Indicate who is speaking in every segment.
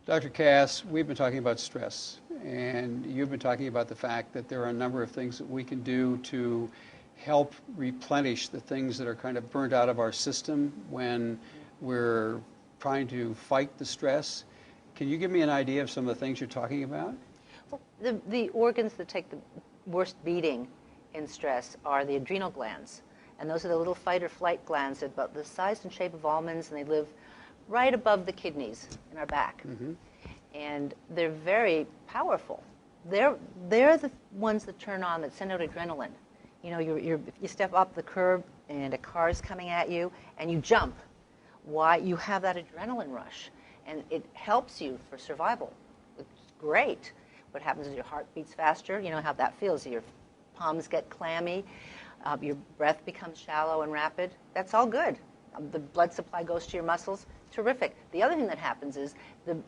Speaker 1: Dr. Cass, we've been talking about stress, and you've been talking about the fact that there are a number of things that we can do to help replenish the things that are kind of burnt out of our system when we're trying to fight the stress. Can you give me an idea of some of the things you're talking about?
Speaker 2: Well, the organs that take the worst beating in stress are the adrenal glands. And those are the little fight or flight glands. They're about the size and shape of almonds, and they live right above the kidneys in our back. Mm-hmm. And they're very powerful. They're the ones that turn on, that send out adrenaline. You know, you step up the curb and a car's coming at you and you jump. Why? You have that adrenaline rush, and it helps you for survival. It's great. What happens is your heart beats faster. You know how that feels. Your palms get clammy. Your breath becomes shallow and rapid. That's all good. The blood supply goes to your muscles. Terrific. The other thing that happens is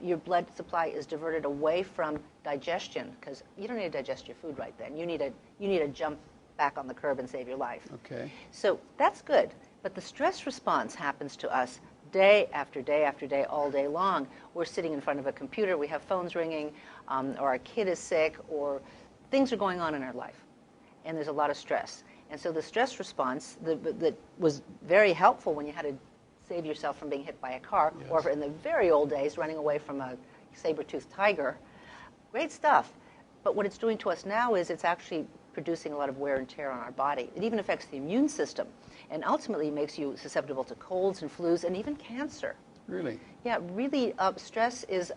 Speaker 2: your blood supply is diverted away from digestion, because you don't need to digest your food right then. You need to jump back on the curb and save your life. Okay. So that's good. But the stress response happens to us day after day after day, all day long. We're sitting in front of a computer, we have phones ringing, or our kid is sick, or things are going on in our life. And there's a lot of stress. And so the stress response that was very helpful when you had to save yourself from being hit by a car, yes, or in the very old days, running away from a saber-toothed tiger, great stuff. But what it's doing to us now is it's actually producing a lot of wear and tear on our body. It even affects the immune system, and ultimately makes you susceptible to colds and flus and even cancer. Really? Yeah, really. Stress is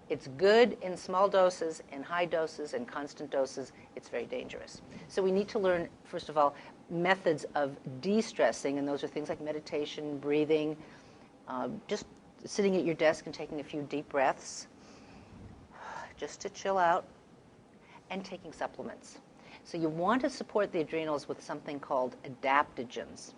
Speaker 2: it's good in small doses, in high doses, in constant doses. It's very dangerous. So we need to learn, first of all, methods of de-stressing, and those are things like meditation, breathing, just sitting at your desk and taking a few deep breaths, just to chill out, and taking supplements. So you want to support the adrenals with something called adaptogens.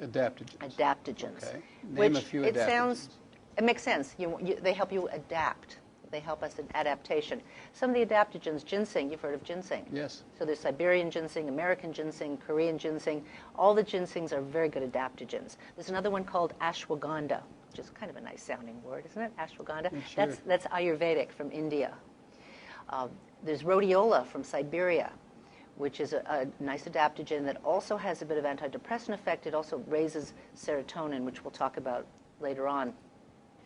Speaker 2: Adaptogens. Adaptogens. Okay. Name a few adaptogens. It makes sense. They help you adapt. They help us in adaptation. Some of the adaptogens, ginseng, you've heard of ginseng. Yes. So there's Siberian ginseng, American ginseng, Korean ginseng. All the ginsengs are very good adaptogens. There's another one called ashwagandha, which is kind of a nice sounding word, isn't it? Ashwagandha. Sure. That's Ayurvedic from India. There's rhodiola from Siberia, which is a nice adaptogen that also has a bit of antidepressant effect. It also raises serotonin, which we'll talk about later on.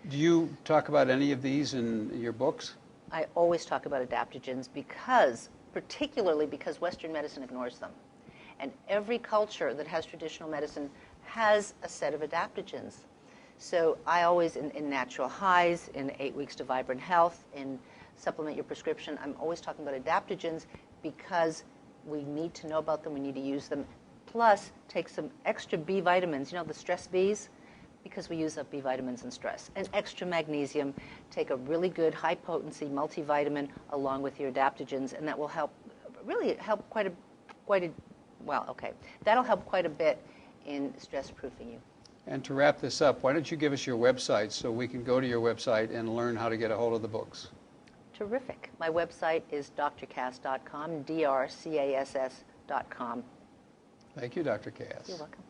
Speaker 2: Do you talk about any of these in your books? I always talk about adaptogens particularly because Western medicine ignores them. And every culture that has traditional medicine has a set of adaptogens. So I always, in Natural Highs, in 8 Weeks to Vibrant Health, in Supplement Your Prescription, I'm always talking about adaptogens because we need to know about them, we need to use them. Plus, take some extra B vitamins, you know, the stress Bs, because we use up B vitamins in stress. And extra magnesium, take a really good high-potency multivitamin along with your adaptogens, and that will really help that'll help quite a bit in stress-proofing you. And to wrap this up, why don't you give us your website so we can go to your website and learn how to get a hold of the books? Terrific. My website is drcass.com, drcass.com. Thank you, Dr. Cass. You're welcome.